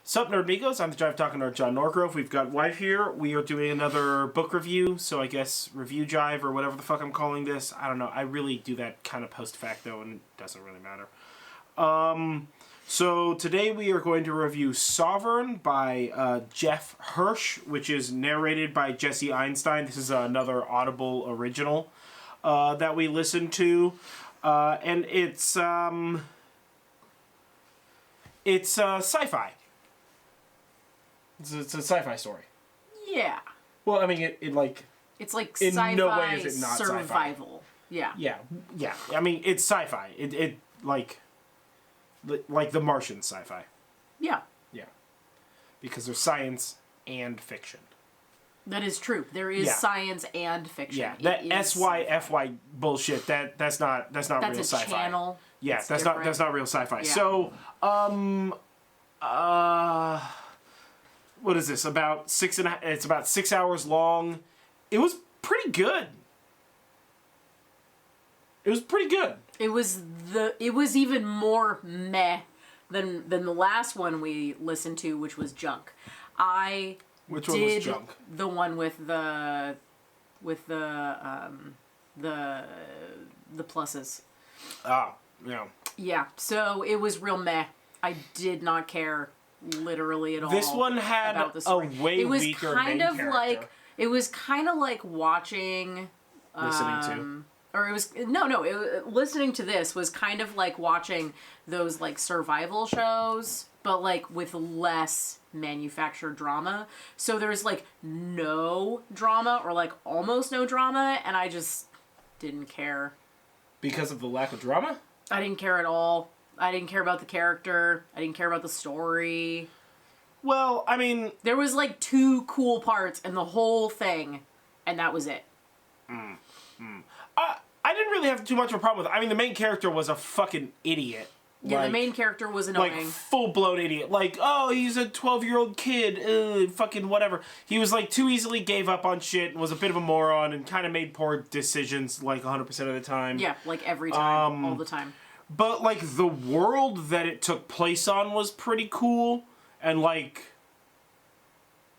Sup, Nerdmigos? I'm the Jive talking nerd, John Norgrove. We've got Wife here. We are doing another book review, so I guess review Jive or whatever the fuck I'm calling this. I don't know. I really do that kind of post-facto, and it doesn't really matter. So today we are going to review Sovereign by Jeff Hirsch, which is narrated by Jesse Einstein. This is another Audible original that we listened to, and it's sci-fi. It's a sci-fi story. Yeah. Well, I mean, it's like in sci-fi no way is it not survival. Sci-fi. Yeah. I mean, it's sci-fi. It like the Martian sci-fi. Yeah. Yeah. Because there's science and fiction. That is true. There is science and fiction. Yeah. That SYFY bullshit. That's not real sci-fi. That's a channel. Yeah, that's not real sci-fi. Yeah. So, what is this? It's about 6 hours long. It was pretty good. It was even more meh than the last one we listened to, which was junk. Which one was junk? The one with the pluses. Ah, yeah. Yeah. So it was real meh. I did not care literally at all. This one had a way weaker main character. It was kind of like watching. Listening listening to this was kind of like watching those like survival shows, but like with less manufactured drama. So there's like no drama or like almost no drama, and I just didn't care. Because of the lack of drama? I didn't care at all. I didn't care about the character. I didn't care about the story. Well, I mean... There was like 2 cool parts in the whole thing, and that was it. I didn't really have too much of a problem with it. I mean, the main character was a fucking idiot. Yeah, the main character was annoying. Like, full-blown idiot. Like, oh, he's a 12-year-old kid. Fucking whatever. He was, like, too easily gave up on shit and was a bit of a moron and kind of made poor decisions, like, 100% of the time. Yeah, like, every time. All the time. But, like, the world that it took place on was pretty cool. And, like...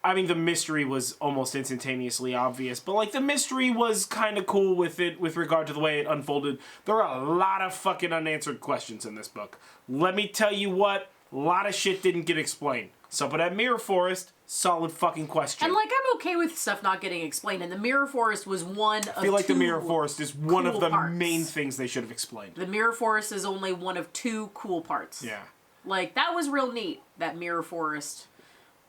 I mean, the mystery was almost instantaneously obvious, but, like, the mystery was kind of cool with it, with regard to the way it unfolded. There are a lot of fucking unanswered questions in this book. Let me tell you what, a lot of shit didn't get explained. So, but at Mirror Forest, solid fucking question. And, like, I'm okay with stuff not getting explained, and the Mirror Forest was one of 2 I feel like the Mirror Forest is one of the parts. main things they should have explained. The Mirror Forest is only one of 2 cool parts. Yeah. Like, that was real neat, that Mirror Forest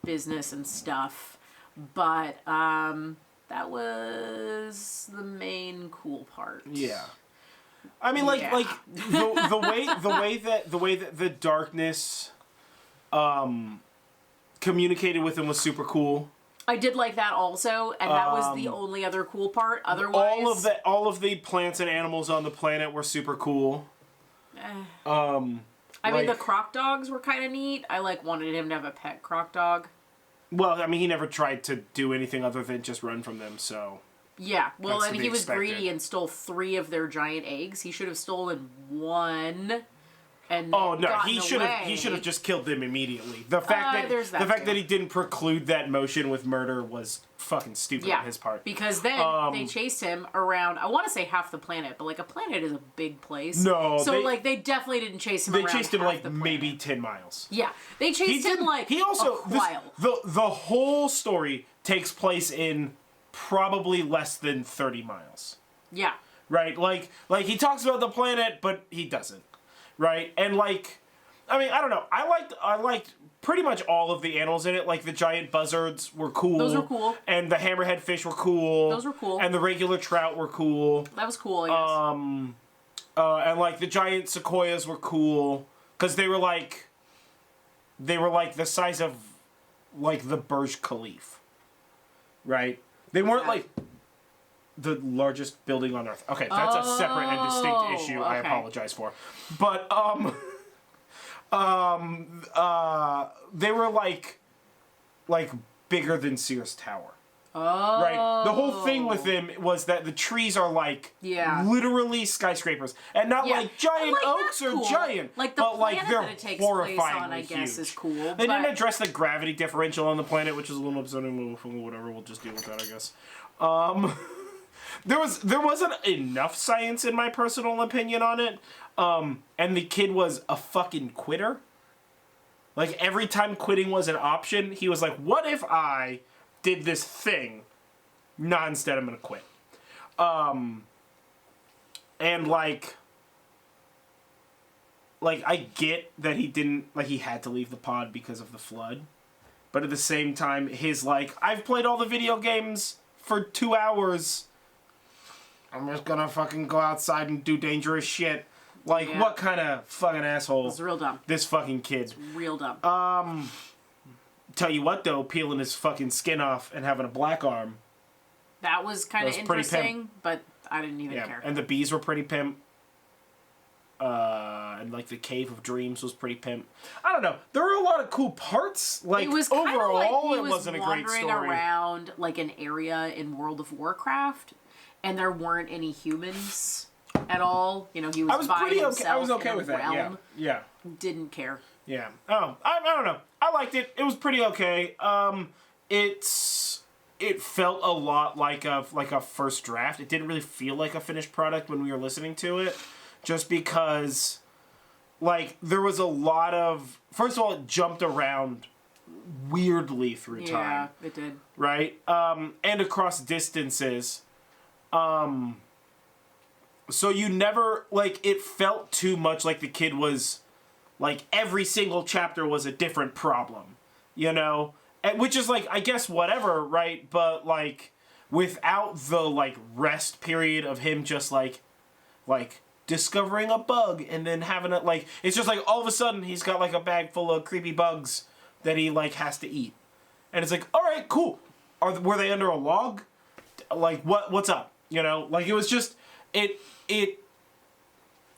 business and stuff, but that was the main cool part. Yeah, I mean, like the way that the darkness communicated with him was super cool. I did like that also, and that was the only other cool part. Otherwise, all of the plants and animals on the planet were super cool. I mean, the croc dogs were kind of neat. I, like, wanted him to have a pet croc dog. Well, I mean, he never tried to do anything other than just run from them, so... Yeah, well, and he was greedy and stole 3 of their giant eggs. He should have stolen 1 and he should have just killed them immediately. The fact that he didn't preclude that motion with murder was fucking stupid on his part. Because then they chased him around, I want to say half the planet, but like a planet is a big place. No, so they definitely didn't chase him around. They chased him like maybe 10 miles. Yeah, they chased him like a while. The whole story takes place in probably less than 30 miles. Yeah. Right? Like he talks about the planet, but he doesn't. Right? And, like, I mean, I don't know. I liked pretty much all of the animals in it. Like, the giant buzzards were cool. Those were cool. And the hammerhead fish were cool. Those were cool. And the regular trout were cool. That was cool, I guess. And, like, the giant sequoias were cool. Because they were, like, the size of, like, the Burj Khalifa. Right? They weren't, like... the largest building on Earth. Okay, that's a separate and distinct issue. Okay. I apologize for. But they were like bigger than Sears Tower. Oh. Right? The whole thing with him was that the trees are like literally skyscrapers. And not like giant oaks or giant. Like the but planet like they're that it takes place on, I guess, huge. is cool. They didn't address the gravity differential on the planet, which is a little upsetting. Whatever, we'll just deal with that, I guess. There wasn't enough science in my personal opinion on it. And the kid was a fucking quitter. Like every time quitting was an option, he was like, what if I did this thing? Nah, instead I'm gonna quit. And like I get that he didn't, like he had to leave the pod because of the flood. But at the same time, his like, I've played all the video games for 2 hours. I'm just gonna fucking go outside and do dangerous shit. Like, what kind of fucking asshole? It's real dumb. This fucking kid's. Real dumb. Tell you what, though, peeling his fucking skin off and having a black arm. That was kind of interesting, but I didn't even care. And the bees were pretty pimp. And, like, the Cave of Dreams was pretty pimp. I don't know. There were a lot of cool parts. Like, it was overall, like it wasn't a great story. Wandering around, like, an area in World of Warcraft, and there weren't any humans at all. You know, he was by himself. I was okay with that. Realm. Yeah. Didn't care. Yeah. Oh, I don't know. I liked it. It was pretty okay. It felt a lot like a first draft. It didn't really feel like a finished product when we were listening to it, just because, like, there was a lot of. First of all, it jumped around weirdly through time. Yeah, it did. Right. And across distances. So you never, like, it felt too much like the kid was, like, every single chapter was a different problem, you know? And, which is, like, I guess whatever, right? But, like, without the, like, rest period of him just, like, discovering a bug and then having it, like, it's just, like, all of a sudden he's got, like, a bag full of creepy bugs that he, like, has to eat. And it's like, all right, cool. Were they under a log? Like, what's up? You know? Like, it was just, it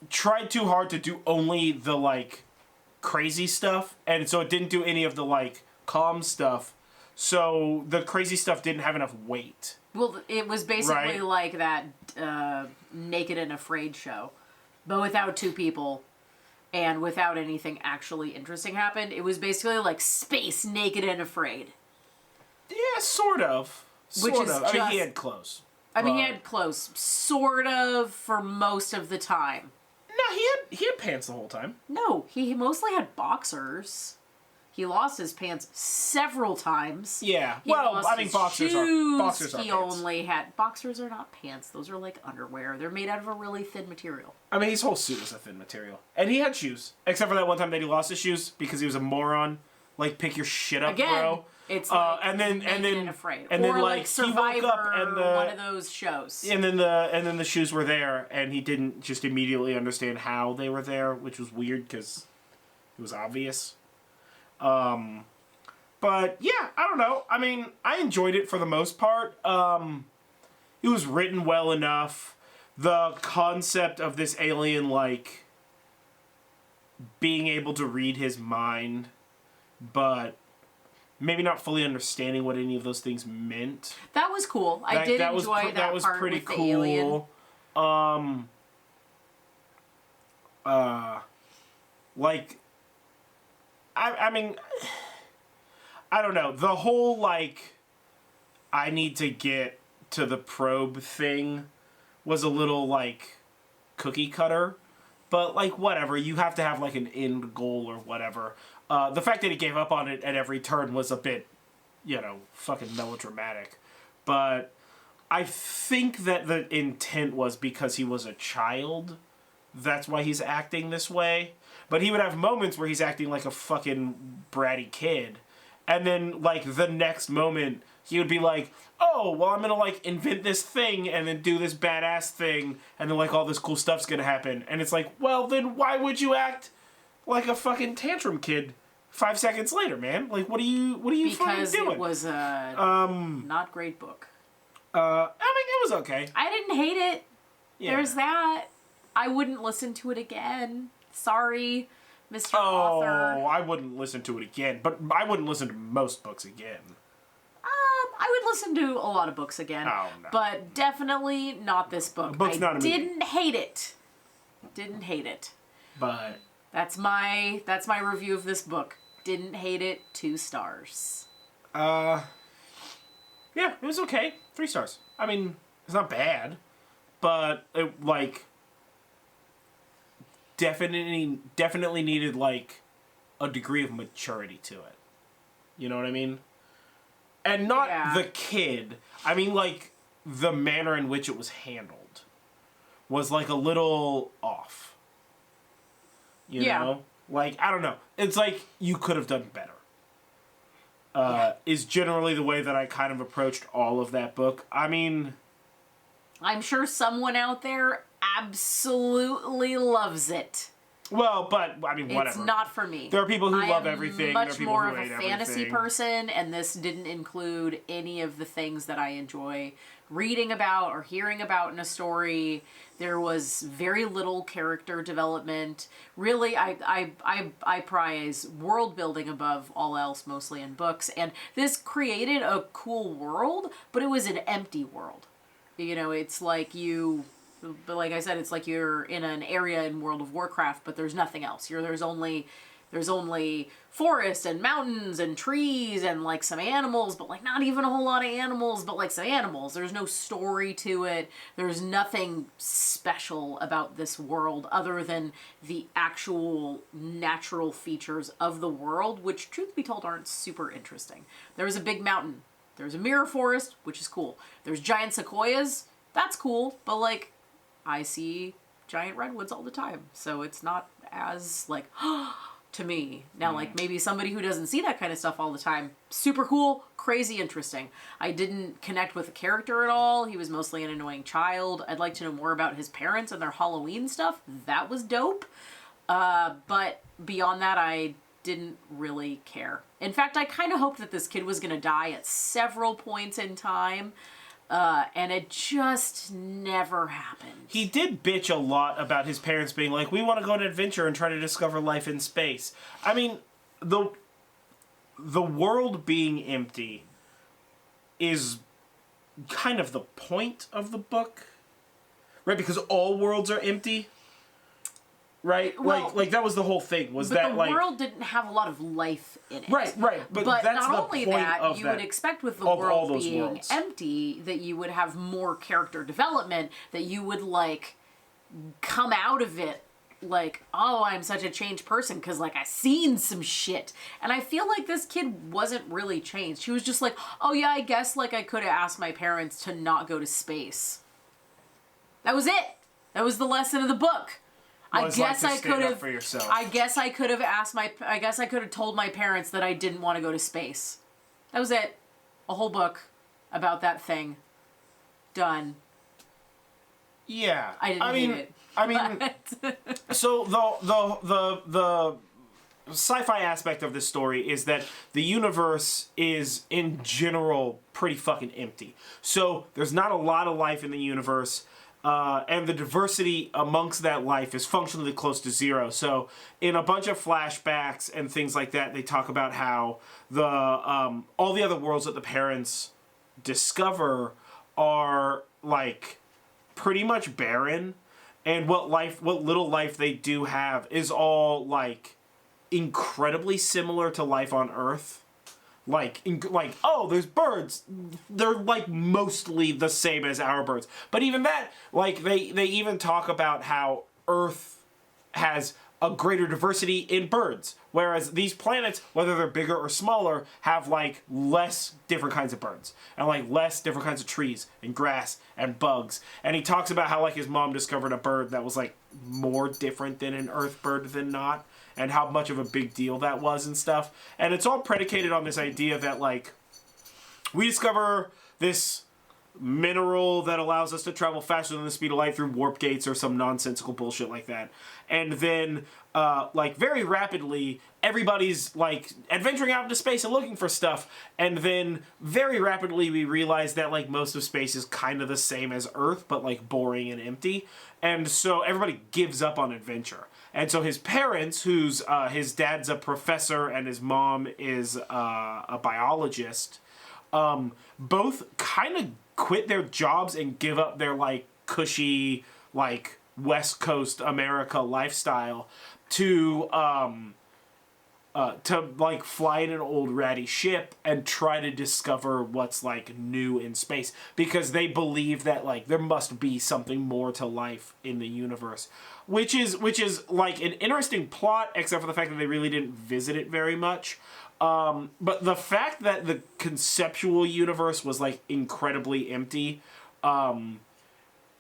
tried too hard to do only the, like, crazy stuff, and so it didn't do any of the, like, calm stuff, so the crazy stuff didn't have enough weight. Well, it was basically like that Naked and Afraid show, but without two people, and without anything actually interesting happened. It was basically like Space Naked and Afraid. Yeah, sort of. Which is I mean, he had clothes. I mean, he had clothes, sort of, for most of the time. No, he had pants the whole time. No, he mostly had boxers. He lost his pants several times. Yeah, well, I mean, boxers are pants. Only had... Boxers are not pants. Those are like underwear. They're made out of a really thin material. I mean, his whole suit was a thin material. And he had shoes. Except for that one time that he lost his shoes because he was a moron. Like, pick your shit up, again, bro. It's like and then Afraid. And or then, like Survivor, he woke up and one of those shows. And then the shoes were there, and he didn't just immediately understand how they were there, which was weird because it was obvious. But yeah, I don't know. I mean, I enjoyed it for the most part. It was written well enough. The concept of this alien, like, being able to read his mind, but maybe not fully understanding what any of those things meant. That was cool. I did enjoy that was part pretty with cool. The alien. Like, I mean, I don't know. The whole, like, I need to get to the probe thing was a little, like, cookie cutter. But, like, whatever. You have to have, like, an end goal or whatever. The fact that he gave up on it at every turn was a bit, you know, fucking melodramatic. But I think that the intent was because he was a child. That's why he's acting this way. But he would have moments where he's acting like a fucking bratty kid. And then, like, the next moment, he would be like, oh, well, I'm gonna, like, invent this thing and then do this badass thing, and then, like, all this cool stuff's gonna happen. And it's like, well, then why would you act like a fucking tantrum kid 5 seconds later, man? Like, what are you fucking doing? Because it was a not great book. I mean, it was okay. I didn't hate it. Yeah. There's that. I wouldn't listen to it again. Sorry, Mr. Author. Oh, I wouldn't listen to it again. But I wouldn't listen to most books again. I would listen to a lot of books again. Oh, no. But definitely not this book. The book's not a movie. Didn't hate it. Didn't hate it. But That's my review of this book. Didn't hate it. 2 stars. yeah, it was okay. 3 stars. I mean, it's not bad, but it like definitely needed like a degree of maturity to it. You know what I mean? And not the kid. I mean, like, the manner in which it was handled was, like, a little off. You know? Like, I don't know. It's like, you could have done better. Is generally the way that I kind of approached all of that book. I mean... I'm sure someone out there absolutely loves it. Well, but, I mean, whatever. It's not for me. There are people who love everything. Much there are more people of who a hate fantasy everything. person, and this didn't include any of the things that I enjoy reading about or hearing about in a story. There was very little character development. Really, I prize world building above all else, mostly in books. And this created a cool world, but it was an empty world. You know, it's like but like I said, it's like you're in an area in World of Warcraft, but there's nothing else. There's only forest and mountains and trees and like some animals, but like not even a whole lot of animals, but like some animals. There's no story to it. There's nothing special about this world other than the actual natural features of the world, which truth be told aren't super interesting. There's a big mountain. There's a mirror forest, which is cool. There's giant sequoias. That's cool, but like I see giant redwoods all the time, so it's not as like to me. Now, like maybe somebody who doesn't see that kind of stuff all the time, super cool, crazy interesting. I didn't connect with the character at all. He was mostly an annoying child. I'd like to know more about his parents and their Halloween stuff. That was dope. But beyond that, I didn't really care. In fact, I kind of hoped that this kid was going to die at several points in time. And it just never happened. He did bitch a lot about his parents being like, we want to go on an adventure and try to discover life in space. I mean, the world being empty is kind of the point of the book, right? Because all worlds are empty, right? Well, like that was the whole thing. Was that the like world didn't have a lot of life in it, right? But that's not the only point that, of you that, would expect with the of all world those being worlds. empty that you would have more character development. That you would like come out of it like, oh, I'm such a changed person because like I seen some shit. And I feel like this kid wasn't really changed. He was just like, oh yeah, I guess like I could have asked my parents to not go to space. That was it. That was the lesson of the book. I guess I could have. I guess I could have asked I guess I could have told my parents that I didn't want to go to space. That was it. A whole book about that thing. Done. Yeah, I didn't hate it. I mean, so the sci-fi aspect of this story is that the universe is in general pretty fucking empty. So there's not a lot of life in the universe. And the diversity amongst that life is functionally close to zero. So in a bunch of flashbacks and things like that, they talk about how the all the other worlds that the parents discover are like pretty much barren, and what little life they do have is all like incredibly similar to life on Earth. Like, oh, there's birds. They're, like, mostly the same as our birds. But even that, like, they even talk about how Earth has a greater diversity in birds. Whereas these planets, whether they're bigger or smaller, have, like, less different kinds of birds. And, like, less different kinds of trees and grass and bugs. And he talks about how, like, his mom discovered a bird that was, like, more different than an Earth bird than not. And how much of a big deal that was and stuff. And it's all predicated on this idea that, like, we discover this mineral that allows us to travel faster than the speed of light through warp gates or some nonsensical bullshit like that. And then, like, very rapidly, everybody's, like, adventuring out into space and looking for stuff. And then, very rapidly, we realize that, like, most of space is kind of the same as Earth, but, like, boring and empty. And so everybody gives up on adventure. And so his parents, his dad's a professor and his mom is a biologist, both kind of quit their jobs and give up their like cushy like West Coast America lifestyle to like fly in an old ratty ship and try to discover what's like new in space, because they believe that like there must be something more to life in the universe, which is like an interesting plot, except for the fact that they really didn't visit it very much. But the fact that the conceptual universe was like incredibly empty, and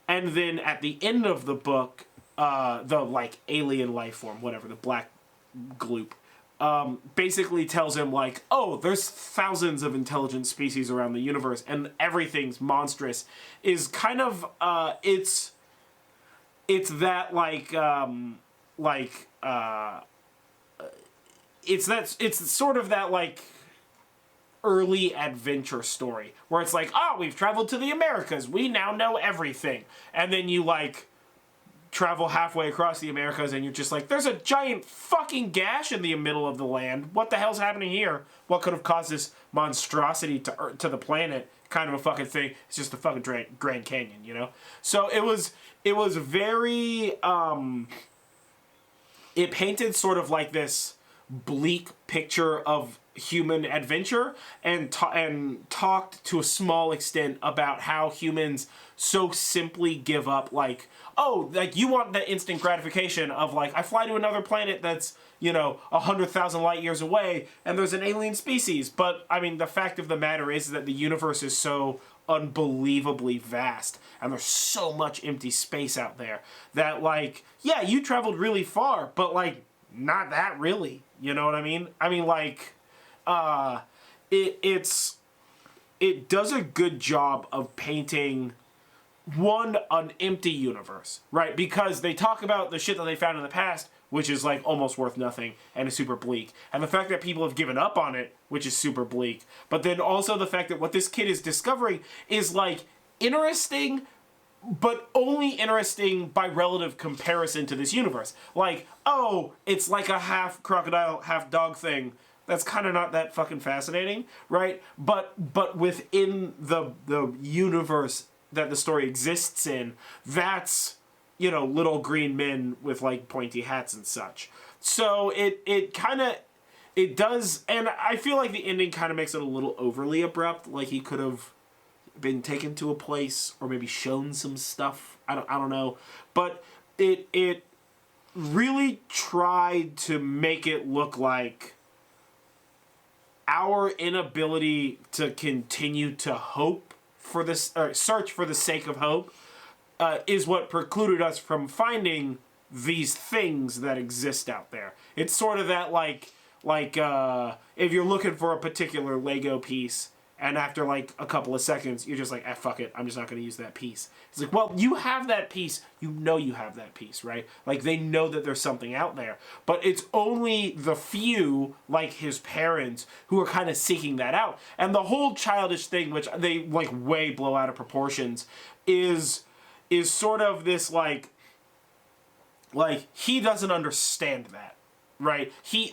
then at the end of the book, the like alien life form, whatever, the black gloop, basically tells him like, oh, there's thousands of intelligent species around the universe and everything's monstrous, is kind of, it's that it's sort of that like early adventure story where it's like, oh, we've traveled to the Americas, we now know everything, and then you like travel halfway across the Americas and you're just like, there's a giant fucking gash in the middle of the land. What the hell's happening here? What could have caused this monstrosity to the planet? Kind of a fucking thing. It's just the fucking Grand Canyon, you know? So it was very, it painted sort of like this bleak picture of human adventure, and talked to a small extent about how humans so simply give up, like, oh, like you want the instant gratification of like, I fly to another planet that's, 100,000 light years away and there's an alien species. But I mean, the fact of the matter is that the universe is so unbelievably vast and there's so much empty space out there that like, yeah, you traveled really far, but like not that really, you know what I mean? I mean, like, it does a good job of painting an empty universe, right? Because they talk about the shit that they found in the past, which is like almost worth nothing and is super bleak, and the fact that people have given up on it, which is super bleak. But then also the fact that what this kid is discovering is like interesting, but only interesting by relative comparison to this universe. Like, oh, it's like a half crocodile, half dog thing. That's kind of not that fucking fascinating, right? But within the universe that the story exists in, that's, little green men with like pointy hats and such. So it does, and I feel like the ending kind of makes it a little overly abrupt. Like he could have been taken to a place or maybe shown some stuff. I don't know, but it really tried to make it look like our inability to continue to hope for this, or search for the sake of hope, is what precluded us from finding these things that exist out there. It's sort of that like if you're looking for a particular Lego piece and after like a couple of seconds you're just like, fuck it, I'm just not going to use that piece. It's like, well, you have that piece, you have that piece, right? Like they know that there's something out there, but it's only the few, like his parents, who are kind of seeking that out. And the whole childish thing, which they like way blow out of proportions, is sort of this like he doesn't understand that, right? He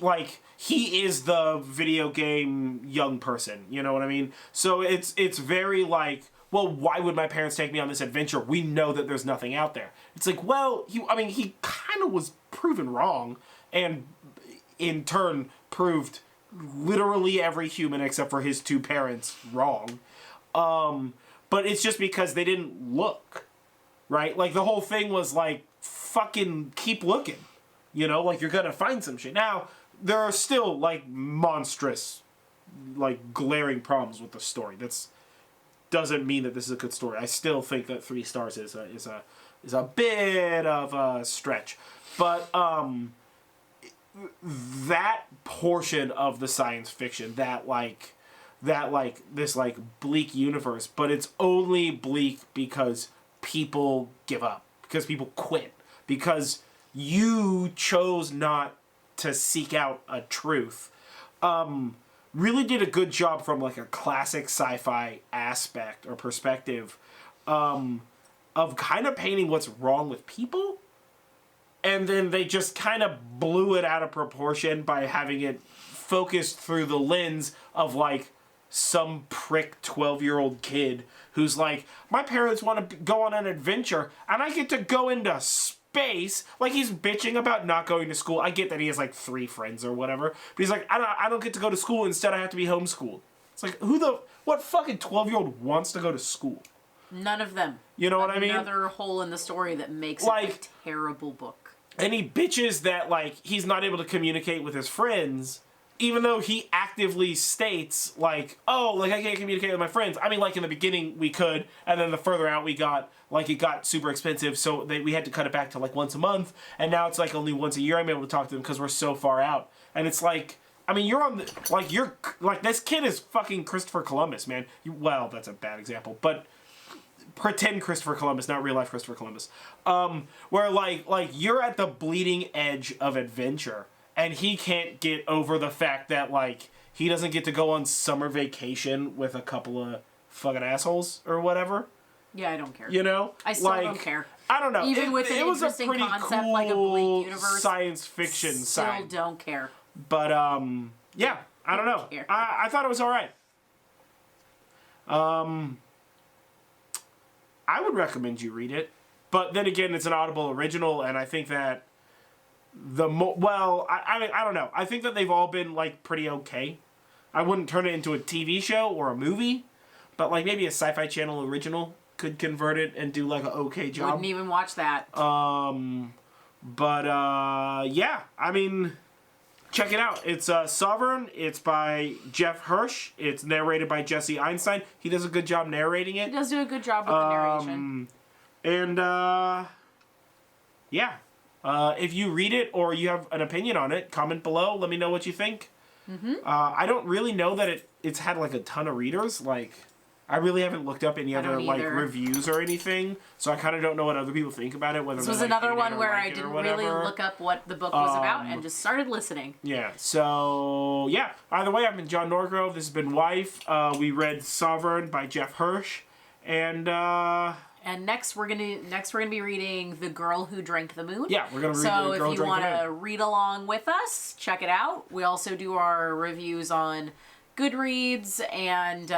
is the video game young person, you know what I mean? So it's very like, well, why would my parents take me on this adventure? We know that there's nothing out there. It's like, well, he kind of was proven wrong, and in turn proved literally every human except for his two parents wrong. But it's just because they didn't look, right? Like the whole thing was like, fucking keep looking, like you're gonna find some shit. Now, there are still like monstrous, like glaring problems with the story. That's doesn't mean that this is a good story. I still think that 3 stars is a bit of a stretch, but that portion of the science fiction, that this like bleak universe, but it's only bleak because people give up, because people quit, because you chose not to seek out a truth. Really did a good job from like a classic sci-fi aspect or perspective, of kind of painting what's wrong with people, and then they just kind of blew it out of proportion by having it focused through the lens of like some prick 12-year-old kid who's like, my parents want to go on an adventure, and I get to go into space. Like, he's bitching about not going to school. I get that he has, like, 3 friends or whatever. But he's like, I don't get to go to school. Instead, I have to be homeschooled. It's like, what fucking 12-year-old wants to go to school? None of them. You know what I mean? Another hole in the story that makes like, it a terrible book. And he bitches that, like, he's not able to communicate with his friends, even though he actively states, like, oh, like, I can't communicate with my friends. I mean, like, in the beginning, we could, and then the further out we got, like, it got super expensive, so we had to cut it back to, like, once a month, and now it's, like, only once a year I'm able to talk to them because we're so far out. And it's like, I mean, this kid is fucking Christopher Columbus, man. Well, that's a bad example, but pretend Christopher Columbus, not real life Christopher Columbus. Where, like, you're at the bleeding edge of adventure, and he can't get over the fact that, like, he doesn't get to go on summer vacation with a couple of fucking assholes or whatever. Yeah, I don't care. You know? I still don't care. I don't know. Even with an interesting concept like a bleak universe, science fiction still don't care. But, yeah, I don't know. I thought it was alright. I would recommend you read it. But then again, it's an Audible original, and I think that I mean, I don't know. I think that they've all been, like, pretty okay. I wouldn't turn it into a TV show or a movie, but, like, maybe a Sci-Fi Channel original could convert it and do, like, an okay job. Wouldn't even watch that. Yeah, I mean, check it out. It's Sovereign. It's by Jeff Hirsch. It's narrated by Jesse Einstein. He does a good job narrating it. He does do a good job with the narration. And, yeah. If you read it or you have an opinion on it, comment below. Let me know what you think. Mm-hmm. I don't really know that it's had, like, a ton of readers. Like, I really haven't looked up any other, like, reviews or anything. So I kind of don't know what other people think about it. Whether this was another one where I didn't really look up what the book was about and just started listening. Yeah. So, yeah. Either way, I've been John Norgrove. This has been Wife. We read Sovereign by Jeff Hirsch. And next we're gonna be reading The Girl Who Drank the Moon. Yeah, we're gonna read The Girl Who Drank the Moon. So if you want to read along with us, check it out. We also do our reviews on Goodreads, and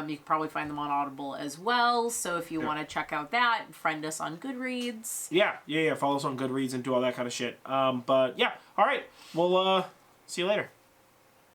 you can probably find them on Audible as well. So if you want to check out that, friend us on Goodreads. Yeah. Follow us on Goodreads and do all that kind of shit. But yeah, all right. We'll see you later.